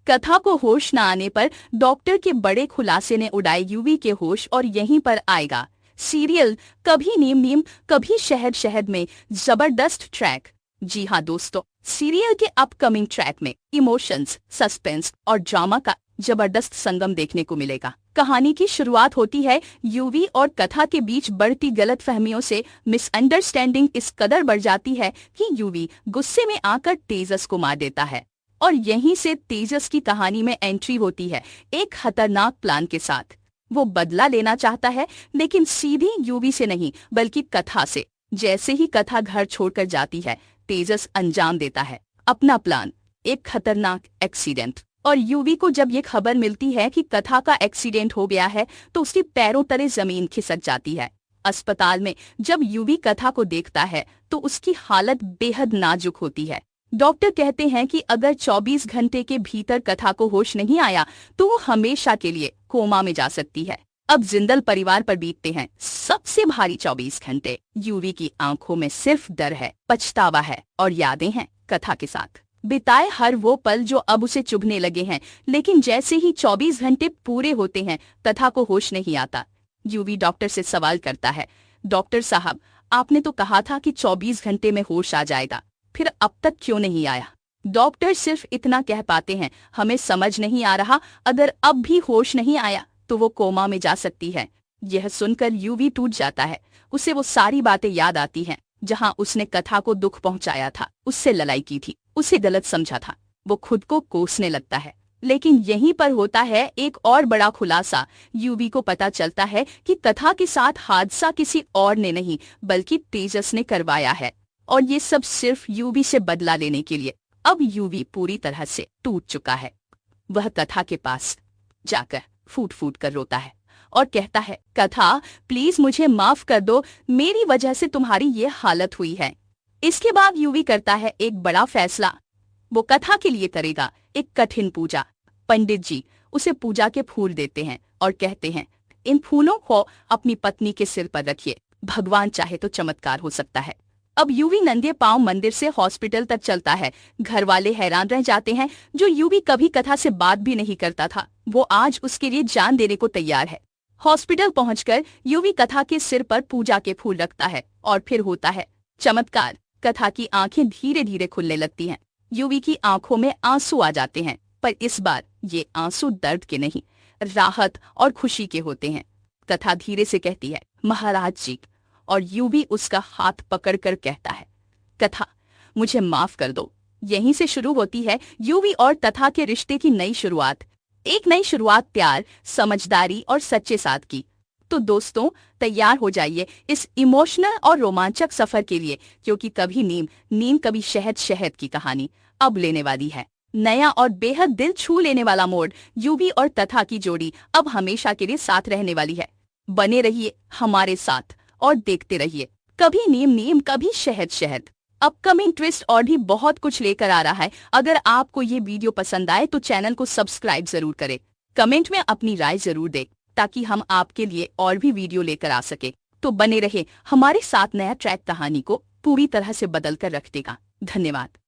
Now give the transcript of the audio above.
कथा को होश न आने पर डॉक्टर के बड़े खुलासे ने उड़ाए यूवी के होश और यहीं पर आएगा सीरियल कभी नीम नीम कभी शहद शहद में जबरदस्त ट्रैक। जी हाँ दोस्तों, सीरियल के अपकमिंग ट्रैक में इमोशंस, सस्पेंस और ड्रामा का जबरदस्त संगम देखने को मिलेगा। कहानी की शुरुआत होती है यूवी और कथा के बीच बढ़ती गलतफहमियों से। मिसअंडरस्टैंडिंग इस कदर बढ़ जाती है कि यूवी गुस्से में आकर तेजस को मार देता है और यहीं से तेजस की कहानी में एंट्री होती है एक खतरनाक प्लान के साथ। वो बदला लेना चाहता है, लेकिन सीधी यूवी से नहीं बल्कि कथा से। जैसे ही कथा घर छोड़कर जाती है, तेजस अंजाम देता है अपना प्लान, एक खतरनाक एक्सीडेंट। और यूवी को जब ये खबर मिलती है कि कथा का एक्सीडेंट हो गया है तो उसके पैरों तले जमीन खिसक जाती है। अस्पताल में जब यूवी कथा को देखता है तो उसकी हालत बेहद नाजुक होती है। डॉक्टर कहते हैं कि अगर 24 घंटे के भीतर कथा को होश नहीं आया तो वो हमेशा के लिए कोमा में जा सकती है। अब जिंदल परिवार पर बीतते हैं सबसे भारी 24 घंटे। यूवी की आंखों में सिर्फ डर है, पछतावा है और यादें हैं कथा के साथ बिताए हर वो पल जो अब उसे चुभने लगे हैं। लेकिन जैसे ही 24 घंटे पूरे होते हैं, कथा को होश नहीं आता। यूवी डॉक्टर से सवाल करता है, डॉक्टर साहब, आपने तो कहा था कि 24 घंटे में होश आ जाएगा, फिर अब तक क्यों नहीं आया? डॉक्टर सिर्फ इतना कह पाते हैं, हमें समझ नहीं आ रहा, अगर अब भी होश नहीं आया तो वो कोमा में जा सकती है। यह सुनकर यूवी टूट जाता है। उसे वो सारी बातें याद आती हैं जहां उसने कथा को दुख पहुंचाया था, उससे लड़ाई की थी, उसे गलत समझा था। वो खुद को कोसने लगता है। लेकिन यहीं पर होता है एक और बड़ा खुलासा। यूवी को पता चलता है कि कथा के साथ हादसा किसी और ने नहीं बल्कि तेजस ने करवाया है, और ये सब सिर्फ यूवी से बदला लेने के लिए। अब यूवी पूरी तरह से टूट चुका है। वह कथा के पास जाकर फूट फूट कर रोता है और कहता है, कथा प्लीज मुझे माफ कर दो, मेरी वजह से तुम्हारी ये हालत हुई है। इसके बाद यूवी करता है एक बड़ा फैसला। वो कथा के लिए करेगा एक कठिन पूजा। पंडित जी उसे पूजा के फूल देते हैं और कहते हैं, इन फूलों को अपनी पत्नी के सिर पर रखिए, भगवान चाहे तो चमत्कार हो सकता है। अब यूवी नंगे पांव मंदिर से हॉस्पिटल तक चलता है। घर वाले हैरान रह जाते हैं। जो यूवी कभी कथा से बात भी नहीं करता था, वो आज उसके लिए जान देने को तैयार है। हॉस्पिटल पहुंचकर यूवी कथा के सिर पर पूजा के फूल रखता है और फिर होता है चमत्कार। कथा की आंखें धीरे धीरे खुलने लगती हैं। यूवी की आंखों में आंसू आ जाते हैं, पर इस बार ये आंसू दर्द के नहीं, राहत और खुशी के होते हैं। कथा धीरे से कहती है, महाराज जी, और यूवी उसका हाथ पकड़कर कहता है, कथा मुझे माफ कर दो। यहीं से शुरू होती है यूवी और कथा के रिश्ते की नई शुरुआत। एक नई शुरुआत प्यार, समझदारी और सच्चे साथ की। तो दोस्तों तैयार हो जाइए इस इमोशनल और रोमांचक सफर के लिए, क्योंकि कभी नीम नीम कभी शहद शहद की कहानी अब लेने वाली है नया और बेहद दिल छू लेने वाला मोड़। यूवी और कथा की जोड़ी अब हमेशा के लिए साथ रहने वाली है। बने रहिए हमारे साथ और देखते रहिए कभी नीम नीम कभी शहद शहद। अपकमिंग ट्विस्ट और भी बहुत कुछ लेकर आ रहा है। अगर आपको ये वीडियो पसंद आए तो चैनल को सब्सक्राइब जरूर करें। कमेंट में अपनी राय जरूर दें ताकि हम आपके लिए और भी वीडियो लेकर आ सके। तो बने रहे हमारे साथ, नया ट्रैक कहानी को पूरी तरह से बदल कर रख देगा। धन्यवाद।